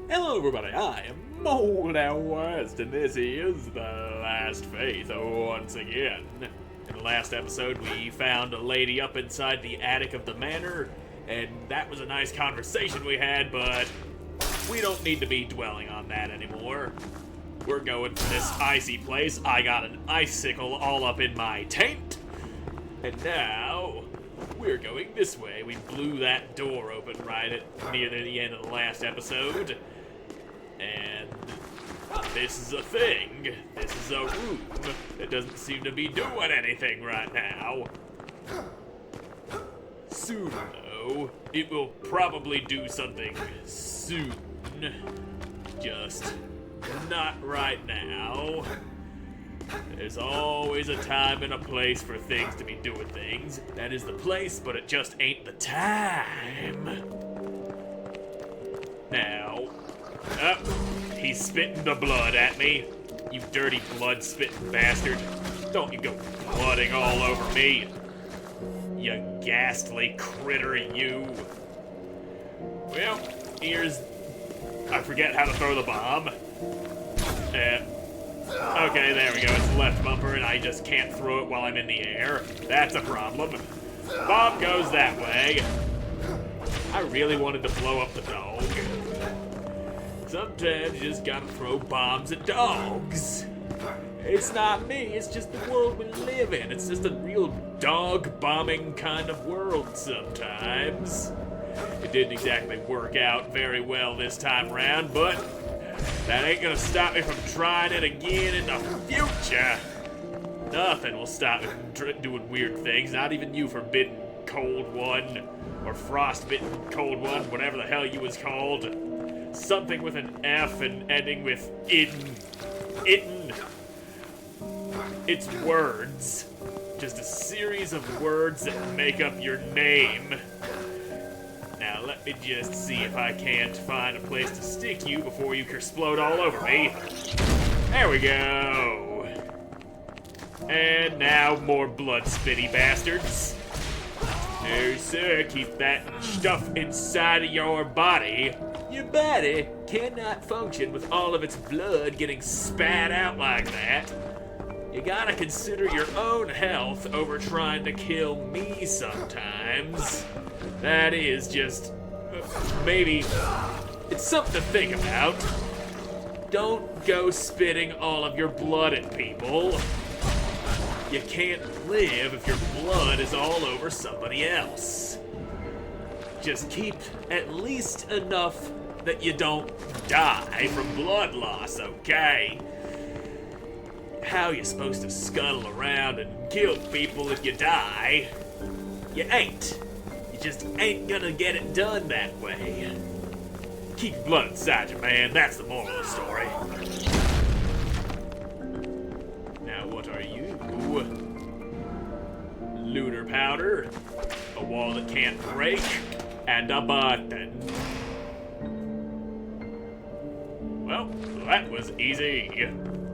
Hello everybody, I am Moldy West, and this is The Last Faith once again. In the last episode, we found a lady up inside the attic of the manor, and that was a nice conversation we had, but we don't need to be dwelling on that anymore. We're going to this icy place. I got an icicle all up in my taint, and now we're going this way. We blew that door open right near the end of the last episode. And this is a thing. This is a room that doesn't seem to be doing anything right now. Soon, though, it will probably do something soon. Just not right now. There's always a time and a place for things to be doing things. That is the place, but it just ain't the time. Now, he's spitting the blood at me. You dirty blood-spitting bastard. Don't you go blooding all over me. You ghastly critter, you. Well, I forget how to throw the bomb. Okay, there we go. It's left bumper, and I just can't throw it while I'm in the air. That's a problem. Bomb goes that way. I really wanted to blow up the dog. Sometimes you just gotta throw bombs at dogs. It's not me, it's just the world we live in. It's just a real dog-bombing kind of world sometimes. It didn't exactly work out very well this time around, but that ain't gonna stop me from trying it again in the future. Nothing will stop me from doing weird things, not even you forbidden cold one, or frostbitten cold one, whatever the hell you was called. Something with an F and ending with itten. It's words. Just a series of words that make up your name. Now let me just see if I can't find a place to stick you before you explode all over me. There we go. And now more blood-spitty bastards. No sir, keep that stuff inside of your body. Your body cannot function with all of its blood getting spat out like that. You gotta consider your own health over trying to kill me sometimes. That is just, maybe, it's something to think about. Don't go spitting all of your blood at people. You can't live if your blood is all over somebody else. Just keep at least enough that you don't die from blood loss, okay? How you supposed to scuttle around and kill people if you die? You ain't. You just ain't gonna get it done that way. Keep your blood inside you, man. That's the moral of the story. Now what are you? Lunar powder, a wall that can't break, and a button. Well, that was easy.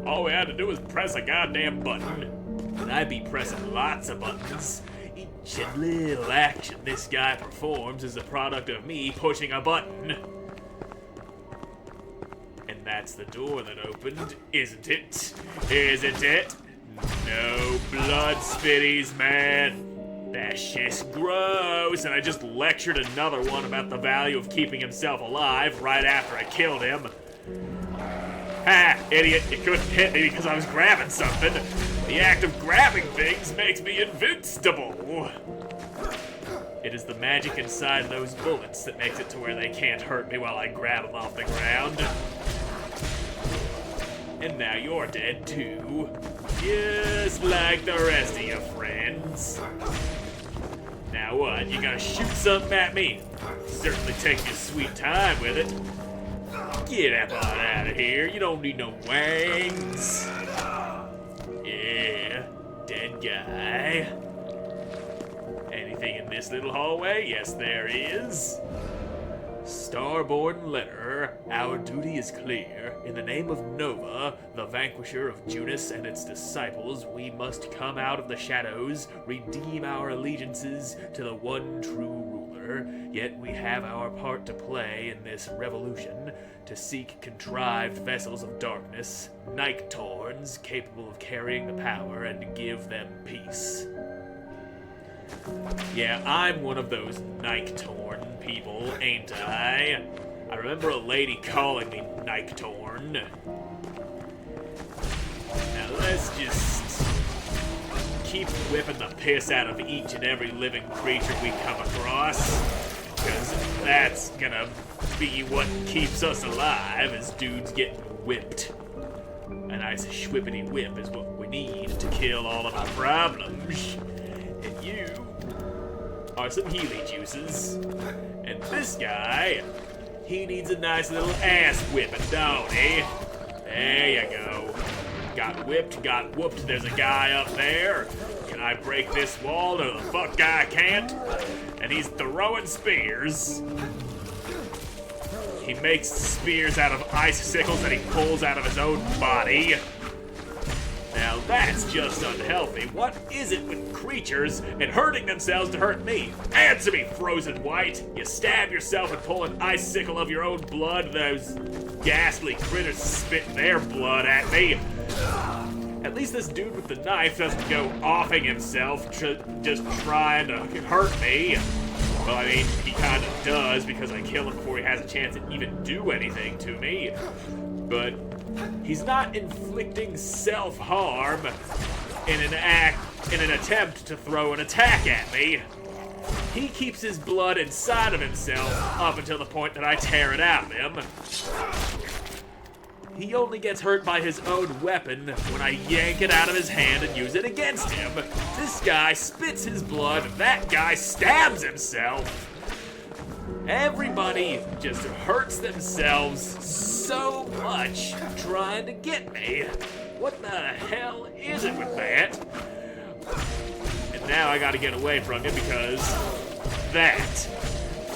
All we had to do was press a goddamn button. And I'd be pressing lots of buttons. Each little action this guy performs is a product of me pushing a button. And that's the door that opened, isn't it? Isn't it? No blood spitties, man. That's just gross. And I just lectured another one about the value of keeping himself alive right after I killed him. Ha! Idiot, you couldn't hit me because I was grabbing something. The act of grabbing things makes me invincible. It is the magic inside those bullets that makes it to where they can't hurt me while I grab them off the ground. And now you're dead too. Just like the rest of your friends. Now what, you gonna shoot something at me? Certainly take your sweet time with it. Get up on out of here, you don't need no wings. Yeah, dead guy. Anything in this little hallway? Yes, there is. Starborn letter, our duty is clear. In the name of Nova, the vanquisher of Judas and its disciples, we must come out of the shadows, redeem our allegiances to the one true ruler. ruler, yet we have our part to play in this revolution to seek contrived vessels of darkness, Nightorns capable of carrying the power, and to give them peace. Yeah, I'm one of those Nightorn people, ain't I? I remember a lady calling me Nightorn. Now let's just keep whipping the piss out of each and every living creature we come across, because that's gonna be what keeps us alive, is dudes getting whipped. A nice whippity whip is what we need to kill all of our problems. And you are some Healy juices. And this guy, he needs a nice little ass whipping, don't he? There you go. Got whipped, got whooped. There's a guy up there. Can I break this wall? No, the fuck I can't. And he's throwing spears. He makes spears out of icicles that he pulls out of his own body. Now that's just unhealthy. What is it with creatures and hurting themselves to hurt me? Answer me, Frozen White! You stab yourself and pull an icicle of your own blood, those ghastly critters spit their blood at me. At least this dude with the knife doesn't go offing himself just trying to hurt me. Well, I mean, he kind of does, because I kill him before he has a chance to even do anything to me. But he's not inflicting self-harm in an attempt to throw an attack at me. He keeps his blood inside of himself up until the point that I tear it out of him. He only gets hurt by his own weapon when I yank it out of his hand and use it against him. This guy spits his blood, that guy stabs himself. Everybody just hurts themselves so much trying to get me. What the hell is it with that? And now I gotta get away from you because that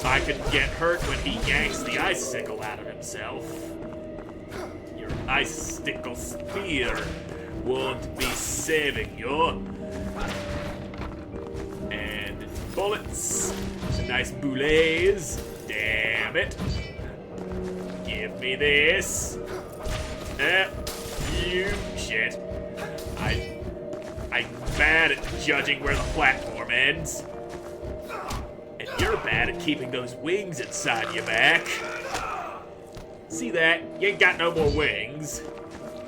I could get hurt when he yanks the icicle out of himself. Your icicle spear won't be saving you. And bullets. Some nice boulets. Damn it. Give me this. You shit. I'm bad at judging where the platform ends. And you're bad at keeping those wings inside your back. See that? You ain't got no more wings.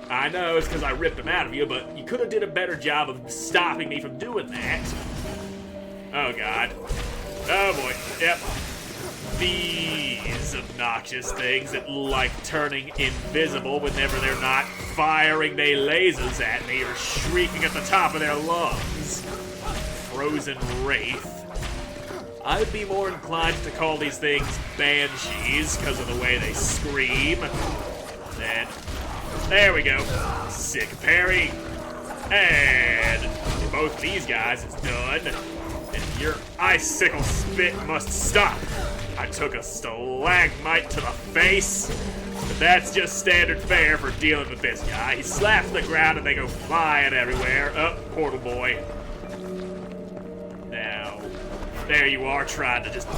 I know it's because I ripped them out of you, but you could have did a better job of stopping me from doing that. Oh god. Oh boy. Yep. These obnoxious things that like turning invisible whenever they're not firing their lasers at me or shrieking at the top of their lungs. Frozen Wraith. I would be more inclined to call these things banshees because of the way they scream. Then, there we go. Sick parry. And both of these guys is done. And your icicle spit must stop. I took a stalagmite to the face. But that's just standard fare for dealing with this guy. He slaps the ground and they go flying everywhere. Oh, portal boy. Now, there you are trying to just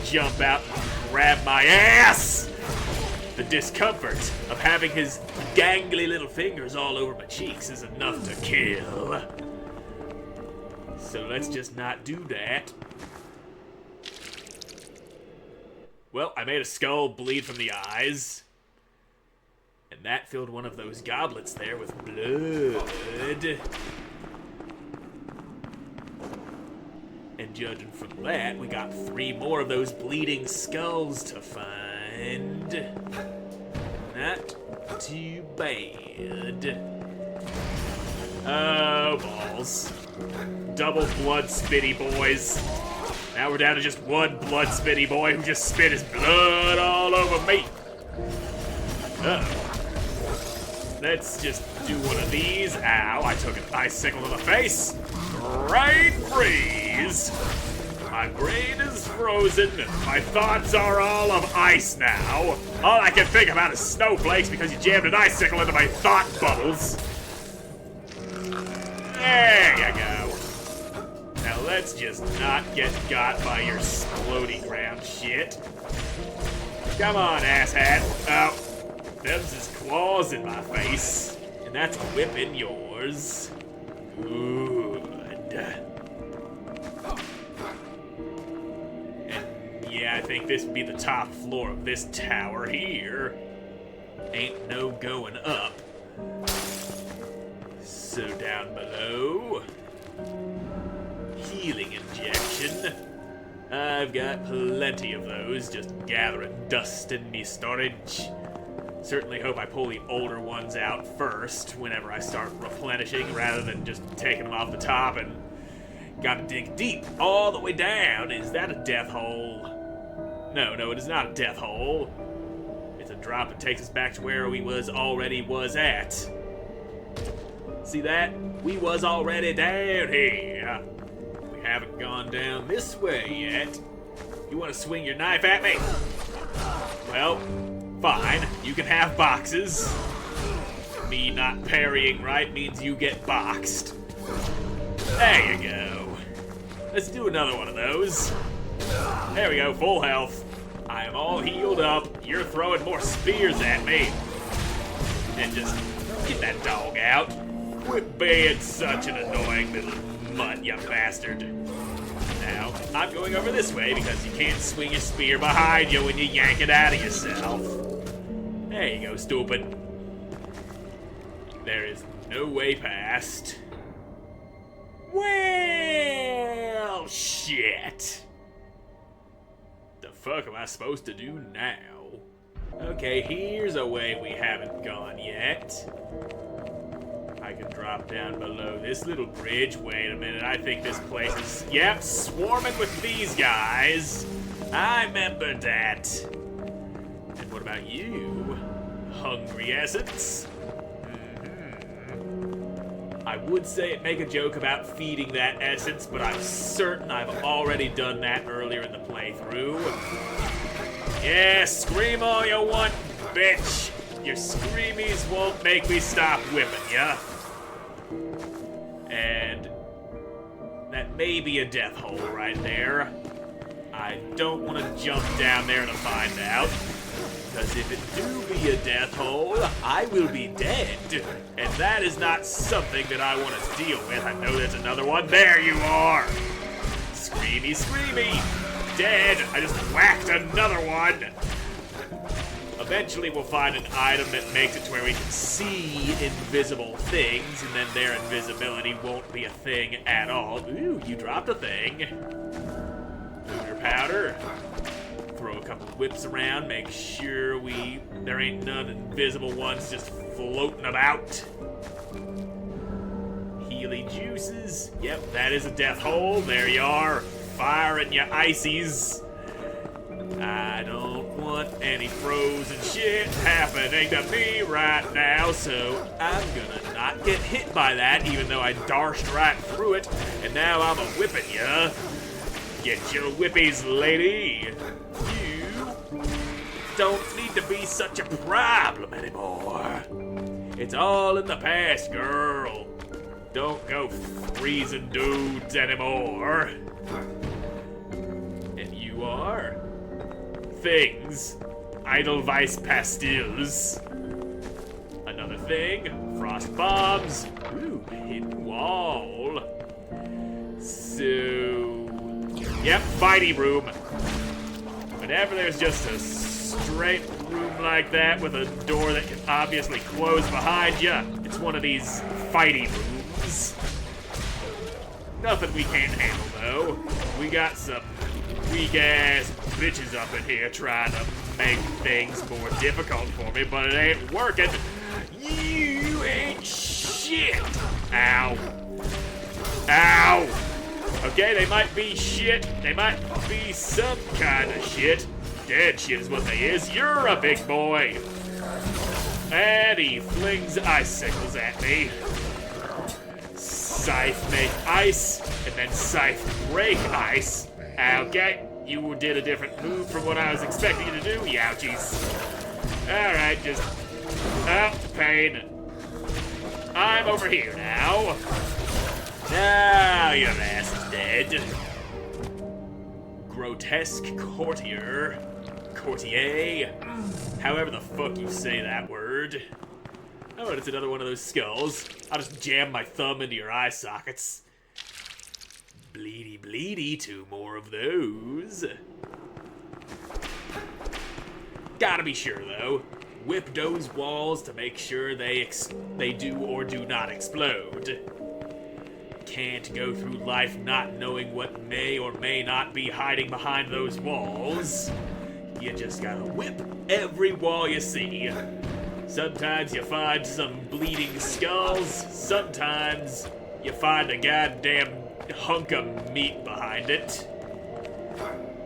jump out and grab my ass! The discomfort of having his gangly little fingers all over my cheeks is enough to kill. So let's just not do that. Well, I made a skull bleed from the eyes. And that filled one of those goblets there with blood. And judging from that, we got 3 more of those bleeding skulls to find. Not too bad. Oh, balls. Double blood spitty boys. Now we're down to just one blood spitty boy who just spit his blood all over me. Uh-oh. Let's just do one of these. Ow, I took an icicle to the face. Brain freeze. My brain is frozen. My thoughts are all of ice now. All I can think about is snowflakes because you jammed an icicle into my thought bubbles. There you go. Now let's just not get got by your explodey ground shit. Come on, asshat. Oh, them's his claws in my face. And that's a whip in yours. Good. And yeah, I think this would be the top floor of this tower here. Ain't no going up. So down below. Healing injection. I've got plenty of those, just gathering dust in me storage. Certainly hope I pull the older ones out first whenever I start replenishing, rather than just taking them off the top and gotta dig deep all the way down. Is that a death hole? No, it is not a death hole. It's a drop that takes us back to where we already was at. See that? We was already down here. We haven't gone down this way yet. You want to swing your knife at me? Well, fine. You can have boxes. Me not parrying right means you get boxed. There you go. Let's do another one of those. There we go, full health. I am all healed up. You're throwing more spears at me. And just get that dog out. Quit being such an annoying little mutt, you bastard. Now, I'm going over this way because you can't swing your spear behind you when you yank it out of yourself. There you go, stupid. There is no way past. Well, shit. The fuck am I supposed to do now? Okay, here's a way we haven't gone yet. I can drop down below this little bridge. Wait a minute, I think this place is, yep, swarming with these guys. I remember that. And what about you? Hungry essence? I would say make a joke about feeding that essence, but I'm certain I've already done that earlier in the playthrough. Yeah, scream all you want, bitch. Your screamies won't make me stop whipping ya. And that may be a death hole right there. I don't want to jump down there to find out. Because if it do be a death hole, I will be dead. And that is not something that I want to deal with. I know there's another one. There you are. Screamy, screamy. Dead. I just whacked another one. Eventually we'll find an item that makes it to where we can see invisible things, and then their invisibility won't be a thing at all. Ooh, you dropped a thing. Booger powder. Throw a couple whips around, make sure there ain't none invisible ones just floating about. Healy juices. Yep, that is a death hole. There you are. Firing your ices. I don't want any frozen shit happening to me right now, so I'm gonna not get hit by that, even though I darshed right through it, and now I'm a-whipping ya. Get your whippies, lady. You don't need to be such a problem anymore. It's all in the past, girl. Don't go freezing dudes anymore. And you are? Things. Edelweiss pastilles. Another thing. Frost bombs. Ooh, hidden wall. So... yep, fighty room. Whenever there's just a straight room like that with a door that can obviously close behind you, it's one of these fighty rooms. Nothing we can't handle, though. We got some weak-ass bitches up in here trying to make things more difficult for me, but it ain't working. You ain't shit. Ow. Ow. Okay, they might be shit. They might be some kind of shit. Dead shit is what they is. You're a big boy. And he flings icicles at me. Scythe make ice, and then Scythe break ice. Okay, you did a different move from what I was expecting you to do. Youchies. Alright, just... oh, pain. I'm over here now. Now, you bastard. instead. Grotesque courtier. Courtier. However the fuck you say that word. Oh, and it's another one of those skulls. I'll just jam my thumb into your eye sockets. Bleedy bleedy, 2 more of those. Gotta be sure, though. Whip those walls to make sure they do or do not explode. Can't go through life not knowing what may or may not be hiding behind those walls. You just gotta whip every wall you see. Sometimes you find some bleeding skulls, sometimes you find a goddamn hunk of meat behind it.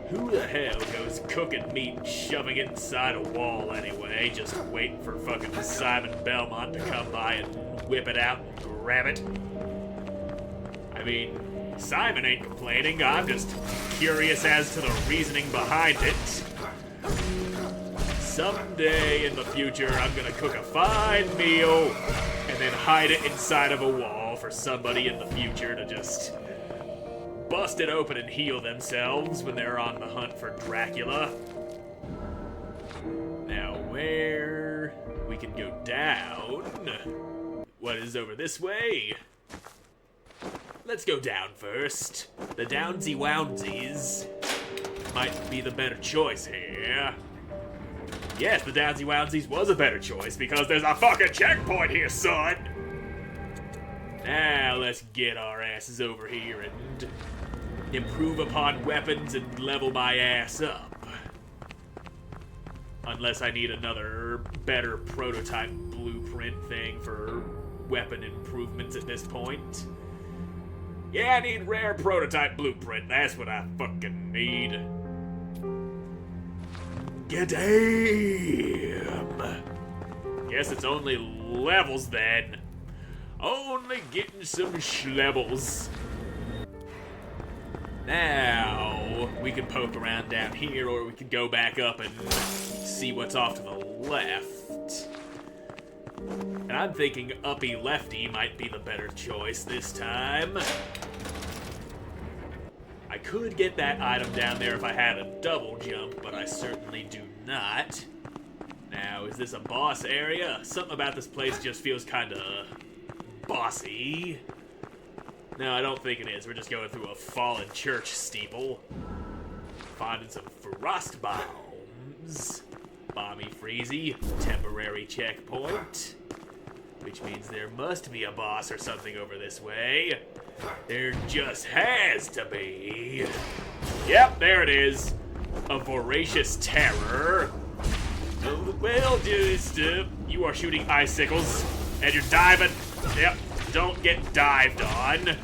Who the hell goes cooking meat and shoving it inside a wall anyway, just waiting for fucking Simon Belmont to come by and whip it out and grab it? I mean, Simon ain't complaining, I'm just curious as to the reasoning behind it. Someday in the future, I'm gonna cook a fine meal and then hide it inside of a wall for somebody in the future to just bust it open and heal themselves when they're on the hunt for Dracula. Now, where we can go down? What is over this way? Let's go down first. The Downsy Woundsies might be the better choice here. Yes, the Downsy Woundsies was a better choice because there's a fucking checkpoint here, son! Now let's get our asses over here and improve upon weapons and level my ass up. Unless I need another better prototype blueprint thing for weapon improvements at this point. Yeah, I need rare prototype blueprint. That's what I fucking need. Gadam! Guess it's only levels then. Only getting some schlebbles. Now, we can poke around down here, or we can go back up and see what's off to the left. And I'm thinking uppy lefty might be the better choice this time. I could get that item down there if I had a double jump, but I certainly do not. Now, is this a boss area? Something about this place just feels kinda bossy. No, I don't think it is. We're just going through a fallen church steeple. Finding some frost bombs. Bomby freezy, temporary checkpoint. Which means there must be a boss or something over this way. There just has to be. Yep, there it is. A voracious terror. Well, just, you are shooting icicles, and you're diving. Yep, don't get dived on.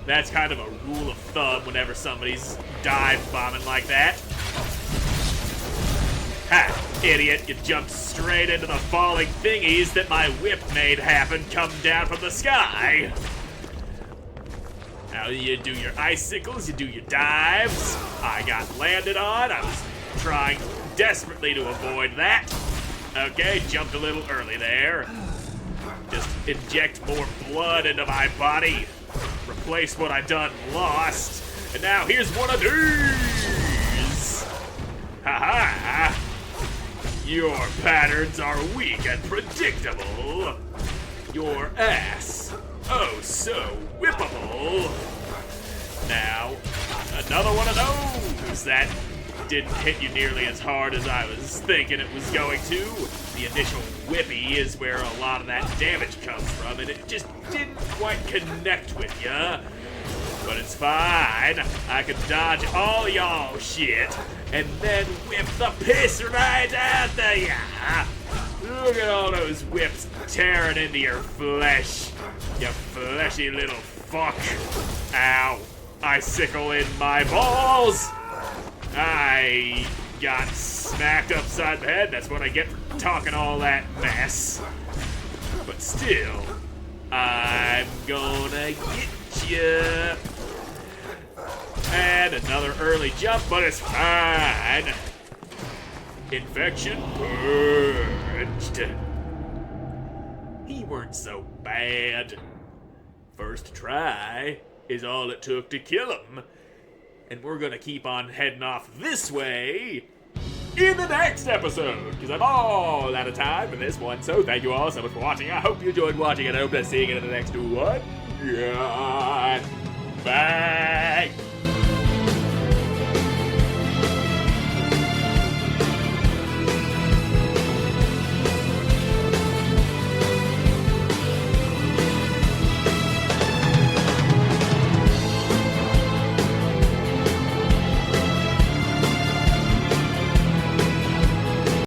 That's kind of a rule of thumb whenever somebody's dive bombing like that. Ha, idiot, you jumped straight into the falling thingies that my whip made happen come down from the sky. Now you do your icicles, you do your dives. I got landed on. I was trying desperately to avoid that. Okay, jumped a little early there. Just inject more blood into my body. Replace what I done lost. And now here's one of these. Ha-ha. Your patterns are weak and predictable. Your ass, oh so whippable. Now, another one of those that didn't hit you nearly as hard as I was thinking it was going to. The initial whippy is where a lot of that damage comes from, and it just didn't quite connect with ya. But it's fine. I can dodge all y'all shit, and then whip the piss right out of ya. Look at all those whips tearing into your flesh, you fleshy little fuck. Ow. Icicle in my balls. I got smacked upside the head. That's what I get for talking all that mess. But still, I'm gonna get ya. And another early jump, but it's fine. Infection purged. He weren't so bad. First try. is all it took to kill him. And we're gonna keep on heading off this way in the next episode, because I'm all out of time for this one. So thank you all so much for watching. I hope you enjoyed watching, and I hope to see you again in the next one. Yeah.